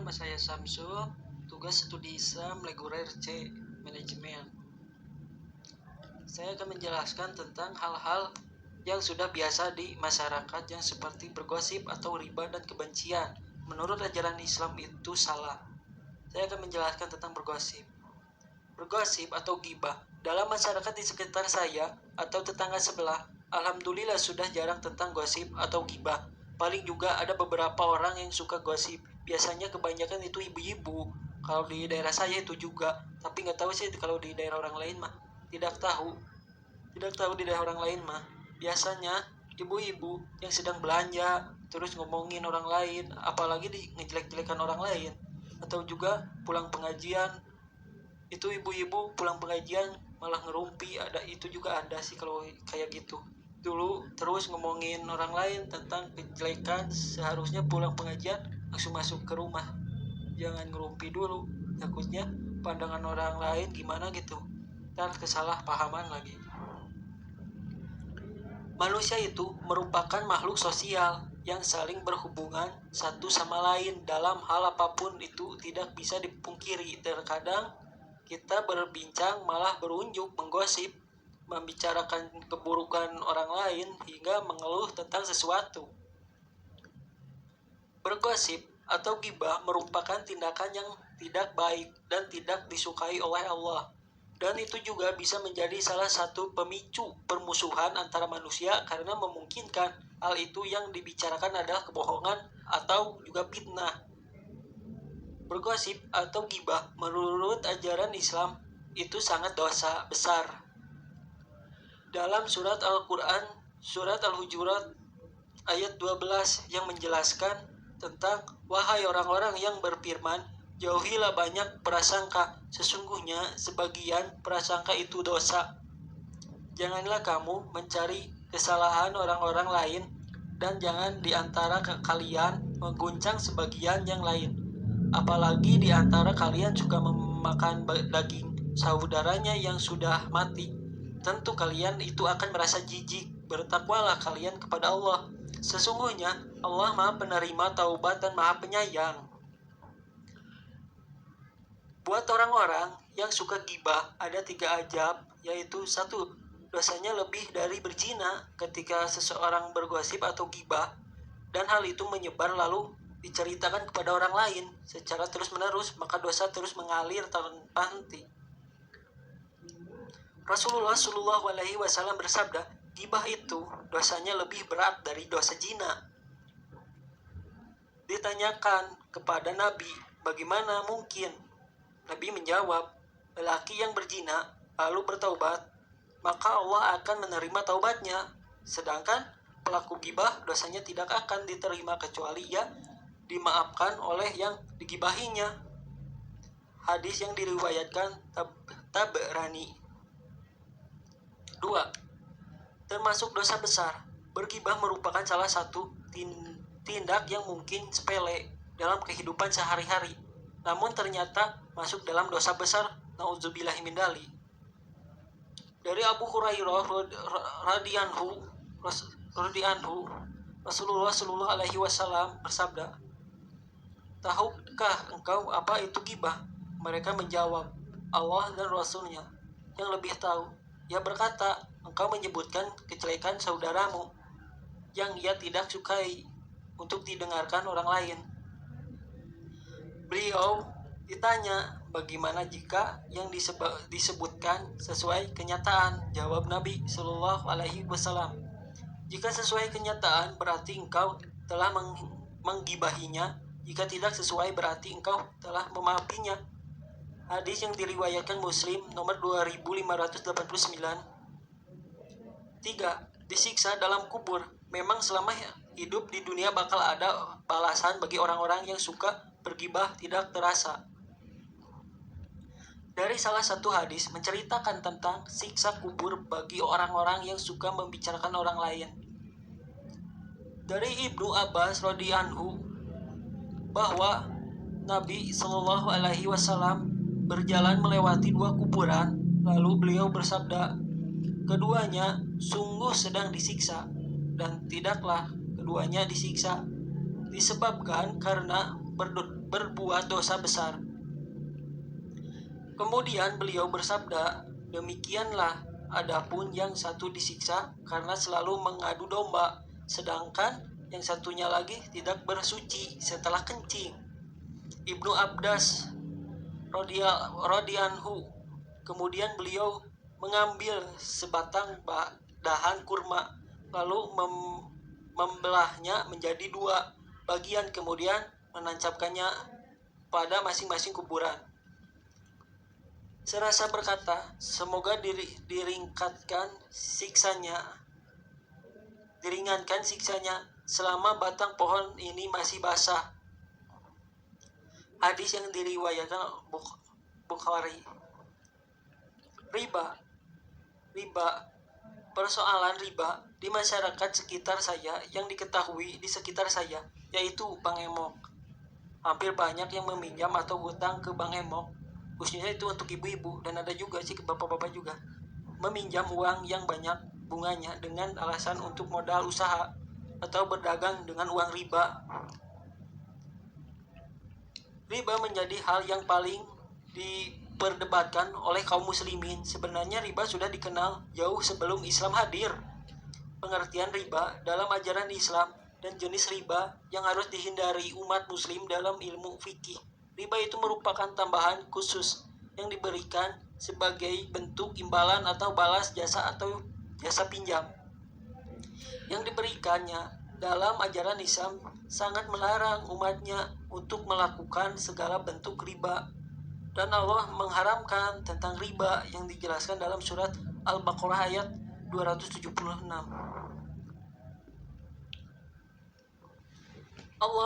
nama saya Samsul, tugas studi Islam Reguler C, Manajemen. Saya akan menjelaskan tentang hal-hal yang sudah biasa di masyarakat yang seperti bergosip atau riba dan kebencian. Menurut ajaran Islam itu salah. Saya akan menjelaskan tentang bergosip. Bergosip atau ghibah dalam masyarakat di sekitar saya atau tetangga sebelah, alhamdulillah sudah jarang tentang gosip atau ghibah. Paling juga ada beberapa orang yang suka gosip. Biasanya kebanyakan itu ibu-ibu. Kalau di daerah saya itu juga, tapi nggak tahu sih kalau di daerah orang lain mah. Tidak tahu di daerah orang lain mah. Biasanya ibu-ibu yang sedang belanja terus ngomongin orang lain, apalagi ngejelek-jelekan orang lain. Atau juga pulang pengajian, itu ibu-ibu pulang pengajian malah ngerumpi, itu juga ada sih kalau kayak gitu. Dulu terus ngomongin orang lain tentang kejelekan, seharusnya pulang pengajian langsung masuk ke rumah, jangan ngerumpi dulu, takutnya pandangan orang lain gimana gitu, ntar kesalahpahaman lagi. Manusia itu merupakan makhluk sosial yang saling berhubungan satu sama lain dalam hal apapun, itu tidak bisa dipungkiri. Terkadang kita berbincang malah berunjuk menggosip, membicarakan keburukan orang lain hingga mengeluh tentang sesuatu. Bergosip atau ghibah merupakan tindakan yang tidak baik dan tidak disukai oleh Allah. Dan itu juga bisa menjadi salah satu pemicu permusuhan antara manusia karena memungkinkan hal itu yang dibicarakan adalah kebohongan atau juga fitnah. Bergosip atau ghibah menurut ajaran Islam itu sangat dosa besar. Dalam surat Al-Quran, surat Al-Hujurat ayat 12 yang menjelaskan tentang wahai orang-orang yang berfirman, jauhilah banyak prasangka, sesungguhnya sebagian prasangka itu dosa. Janganlah kamu mencari kesalahan orang-orang lain, dan jangan di antara kalian mengguncang sebagian yang lain. Apalagi di antara kalian suka memakan daging saudaranya yang sudah mati. Tentu kalian itu akan merasa jijik. Bertakwalah kalian kepada Allah. Sesungguhnya Allah Maha Penerima taubat dan Maha Penyayang. Buat orang-orang yang suka ghibah ada 3 ajab, yaitu 1. Dosanya lebih dari berzina ketika seseorang bergosip atau ghibah, dan hal itu menyebar lalu diceritakan kepada orang lain secara terus-menerus, maka dosa terus mengalir tanpa henti. Rasulullah SAW bersabda, ghibah itu dosanya lebih berat dari dosa zina. Ditanyakan kepada Nabi, bagaimana mungkin? Nabi menjawab, lelaki yang berzina lalu bertaubat, maka Allah akan menerima taubatnya. Sedangkan pelaku ghibah dosanya tidak akan diterima kecuali ia dimaafkan oleh yang digibahinya. Hadis yang diriwayatkan Tabrani. 2. Termasuk dosa besar. Berghibah merupakan salah satu tindak yang mungkin sepele dalam kehidupan sehari-hari, namun ternyata masuk dalam dosa besar. Nauzubillahi min dzalik. Dari Abu Hurairah radhiyallahu Rasulullah SAW bersabda, tahukah engkau apa itu ghibah? Mereka menjawab, Allah dan Rasulnya yang lebih tahu. Ia berkata, engkau menyebutkan kejelekan saudaramu yang ia tidak sukai untuk didengarkan orang lain. Beliau ditanya, bagaimana jika yang disebutkan sesuai kenyataan? Jawab Nabi SAW, jika sesuai kenyataan berarti engkau telah menggibahinya, jika tidak sesuai berarti engkau telah memaafinya. Hadis yang diriwayatkan Muslim nomor 2589. 3. Disiksa dalam kubur. Memang selama hidup di dunia bakal ada balasan bagi orang-orang yang suka berghibah tidak terasa. Dari salah satu hadis menceritakan tentang siksa kubur bagi orang-orang yang suka membicarakan orang lain. Dari Ibnu Abbas radhiyallahu bahwa Nabi SAW berjalan melewati 2 kuburan, lalu beliau bersabda, keduanya sungguh sedang disiksa, dan tidaklah keduanya disiksa disebabkan karena berbuat dosa besar. Kemudian beliau bersabda, demikianlah adapun yang satu disiksa karena selalu mengadu domba, sedangkan yang satunya lagi tidak bersuci setelah kencing. Ibnu Abbas radhiyallahu kemudian beliau mengambil sebatang dahan kurma lalu membelahnya menjadi 2 bagian kemudian menancapkannya pada masing-masing kuburan. Serasa berkata, semoga diringankan siksanya selama batang pohon ini masih basah. Hadis yang diriwayatkan Bukhari. Riba. Persoalan riba di masyarakat sekitar saya yang diketahui di sekitar saya yaitu Bank Emok. Hampir banyak yang meminjam atau hutang ke Bank Emok, khususnya itu untuk ibu-ibu dan ada juga sih ke bapak-bapak juga, meminjam uang yang banyak bunganya dengan alasan untuk modal usaha atau berdagang dengan uang riba. Riba menjadi hal yang paling diperdebatkan oleh kaum muslimin. Sebenarnya riba sudah dikenal jauh sebelum Islam hadir. Pengertian riba dalam ajaran Islam dan jenis riba yang harus dihindari umat muslim dalam ilmu fikih. Riba itu merupakan tambahan khusus yang diberikan sebagai bentuk imbalan atau balas jasa atau jasa pinjam. Yang diberikannya dalam ajaran Islam sangat melarang umatnya untuk melakukan segala bentuk riba. Dan Allah mengharamkan tentang riba yang dijelaskan dalam surat Al-Baqarah ayat 276. Allah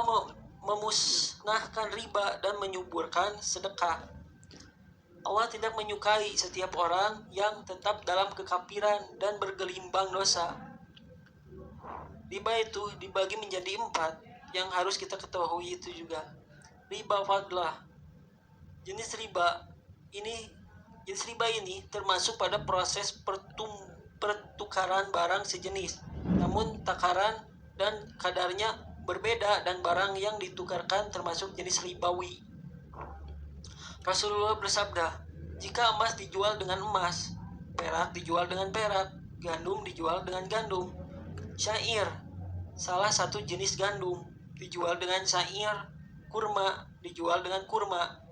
memusnahkan riba dan menyuburkan sedekah. Allah tidak menyukai setiap orang yang tetap dalam kekafiran dan bergelimbang dosa. Riba itu dibagi menjadi 4 yang harus kita ketahui itu juga. Riba fadlah. Jenis riba ini termasuk pada proses pertukaran barang sejenis, namun takaran dan kadarnya berbeda dan barang yang ditukarkan termasuk jenis ribawi. Rasulullah bersabda, jika emas dijual dengan emas, perak dijual dengan perak, gandum dijual dengan gandum, syair, salah satu jenis gandum, dijual dengan syair, kurma dijual dengan kurma,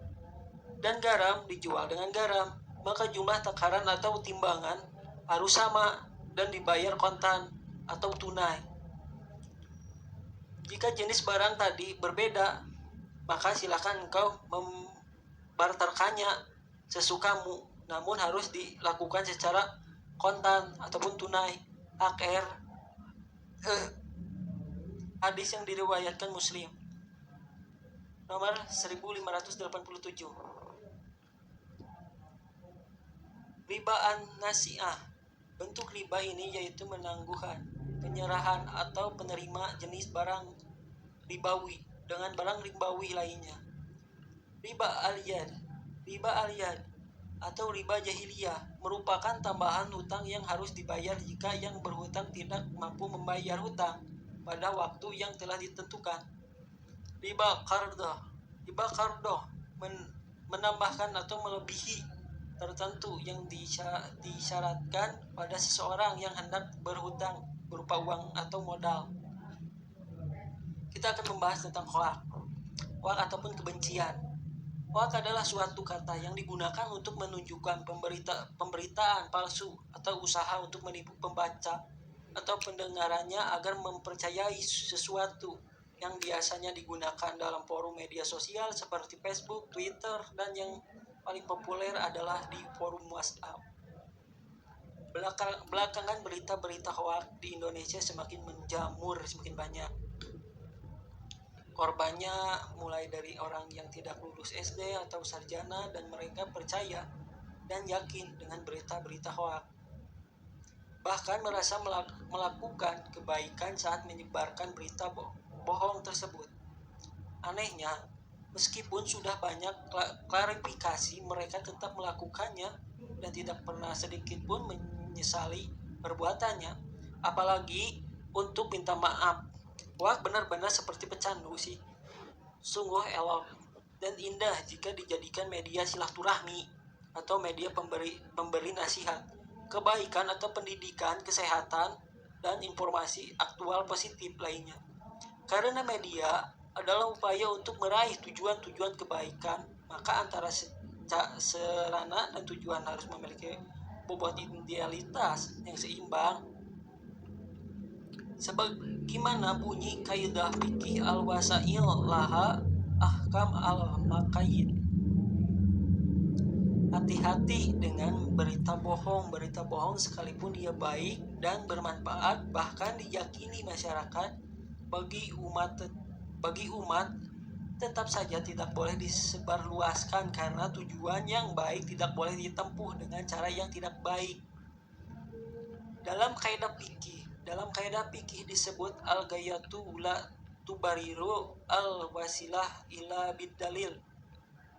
dan garam dijual dengan garam, maka jumlah takaran atau timbangan harus sama dan dibayar kontan atau tunai. Jika jenis barang tadi berbeda, maka silakan engkau membarterkannya sesukamu, namun harus dilakukan secara kontan ataupun tunai. Hadis yang diriwayatkan Muslim nomor 1587. Ribaan nasi'ah. Bentuk riba ini yaitu menangguhan, penyerahan atau penerima jenis barang ribawi dengan barang ribawi lainnya. Riba al-yad atau riba jahiliyah merupakan tambahan hutang yang harus dibayar jika yang berhutang tidak mampu membayar hutang pada waktu yang telah ditentukan. Riba qardoh menambahkan atau melebihi tertentu yang disyaratkan pada seseorang yang hendak berhutang berupa uang atau modal. Kita akan membahas tentang hoak ataupun kebencian. Hoak adalah suatu kata yang digunakan untuk menunjukkan pemberitaan palsu atau usaha untuk menipu pembaca atau pendengarannya agar mempercayai sesuatu yang biasanya digunakan dalam forum media sosial seperti Facebook, Twitter, dan yang paling populer adalah di forum WhatsApp. Belakangan berita-berita hoak di Indonesia semakin menjamur, semakin banyak. Korbannya mulai dari orang yang tidak lulus SD atau sarjana dan mereka percaya dan yakin dengan berita-berita hoak. Bahkan merasa melakukan kebaikan saat menyebarkan berita bohong tersebut. Anehnya, meskipun sudah banyak klarifikasi, mereka tetap melakukannya dan tidak pernah sedikit pun menyesali perbuatannya, apalagi untuk minta maaf. Wah, benar-benar seperti pecandu sih. Sungguh elok dan indah jika dijadikan media silaturahmi atau media pemberi nasihat, kebaikan atau pendidikan, kesehatan, dan informasi aktual positif lainnya. Karena media adalah upaya untuk meraih tujuan-tujuan kebaikan, maka antara sarana dan tujuan harus memiliki bobot idealitas yang seimbang. Sebagaimana bunyi kaidah fikih al-wasail laha ahkam al-maqayid. Hati-hati dengan berita bohong. Berita bohong sekalipun dia baik dan bermanfaat, bahkan diyakini masyarakat, bagi umat tetap saja tidak boleh disebarluaskan karena tujuan yang baik tidak boleh ditempuh dengan cara yang tidak baik. Dalam kaidah fikih disebut al-ghayatu la tubariru al-wasilah ila bid-dalil,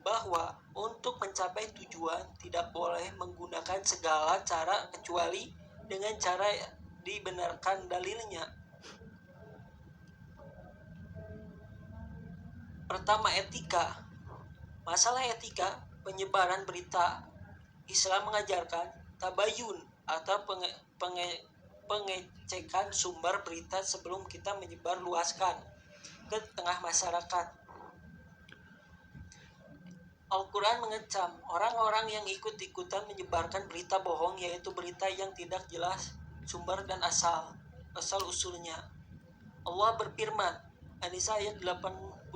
bahwa untuk mencapai tujuan tidak boleh menggunakan segala cara kecuali dengan cara dibenarkan dalilnya. Pertama, etika. Masalah etika penyebaran berita. Islam mengajarkan tabayun atau pengecekan sumber berita sebelum kita menyebarluaskan ke tengah masyarakat. Al-Quran mengecam orang-orang yang ikut-ikutan menyebarkan berita bohong, yaitu berita yang tidak jelas sumber dan asal usulnya. Allah berfirman, An-Nisa ayat 83,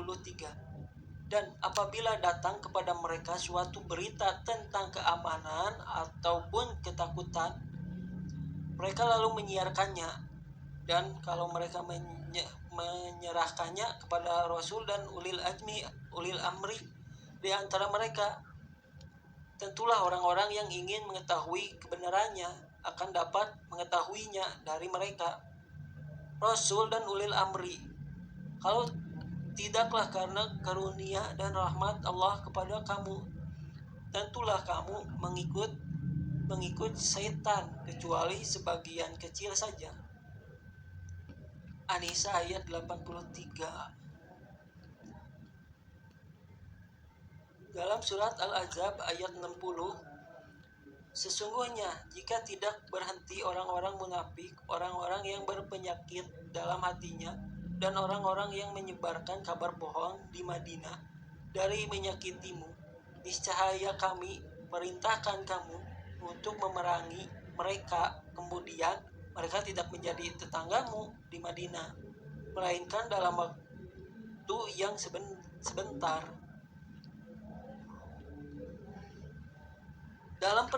dan apabila datang kepada mereka suatu berita tentang keamanan ataupun ketakutan, mereka lalu menyiarkannya, dan kalau mereka menyerahkannya kepada Rasul dan ulil amri di antara mereka, tentulah orang-orang yang ingin mengetahui kebenarannya akan dapat mengetahuinya dari mereka, Rasul dan ulil amri. Kalau tidaklah karena karunia dan rahmat Allah kepada kamu, tentulah kamu mengikut setan kecuali sebagian kecil saja. An-Nisa ayat 83. Dalam surat Al-Ahzab ayat 60, sesungguhnya jika tidak berhenti orang-orang munafik, orang-orang yang berpenyakit dalam hatinya, dan orang-orang yang menyebarkan kabar bohong di Madinah dari menyakitimu, niscaya kami perintahkan kamu untuk memerangi mereka, kemudian mereka tidak menjadi tetanggamu di Madinah, melainkan dalam waktu yang sebentar. Dalam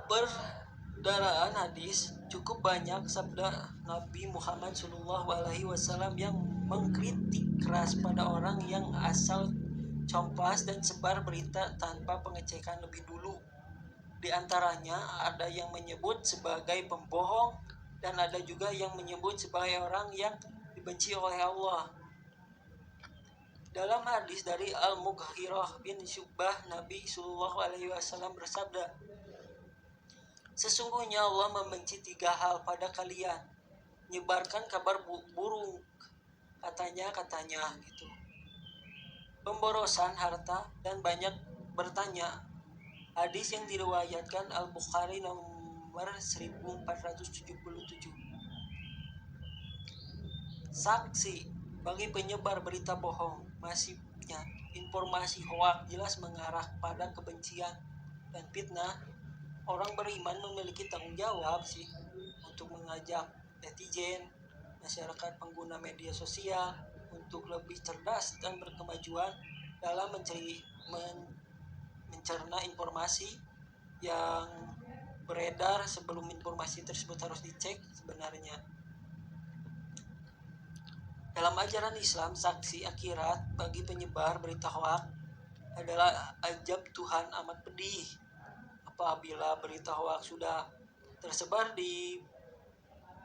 perdaraan hadis cukup banyak sabda Nabi Muhammad SAW yang mengkritik keras pada orang yang asal compas dan sebar berita tanpa pengecekan lebih dulu. Di antaranya ada yang menyebut sebagai pembohong dan ada juga yang menyebut sebagai orang yang dibenci oleh Allah. Dalam hadis dari Al-Mughirah bin Syu'bah, Nabi SAW bersabda, sesungguhnya Allah membenci 3 hal pada kalian: menyebarkan kabar buruk, katanya gitu, pemborosan harta, dan banyak bertanya. Hadis yang diriwayatkan Al-Bukhari nomor 1477. Saksi bagi penyebar berita bohong. Masifnya informasi hoaks jelas mengarah pada kebencian dan fitnah. Orang beriman memiliki tanggung jawab untuk mengajak netizen, masyarakat pengguna media sosial untuk lebih cerdas dan berkemajuan dalam mencerna informasi yang beredar sebelum informasi tersebut harus dicek sebenarnya. Dalam ajaran Islam, saksi akhirat bagi penyebar berita hoaks adalah azab Tuhan amat pedih. Apabila berita hoaks sudah tersebar di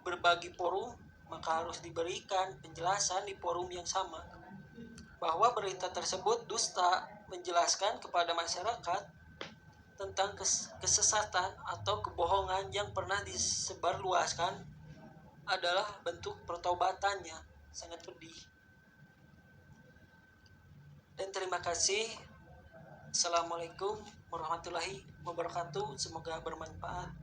berbagai forum, maka harus diberikan penjelasan di forum yang sama bahwa berita tersebut dusta, menjelaskan kepada masyarakat tentang kesesatan atau kebohongan yang pernah disebarluaskan adalah bentuk pertaubatannya. Sangat pedih. Dan terima kasih. Assalamualaikum warahmatullahi wabarakatuh. Semoga bermanfaat.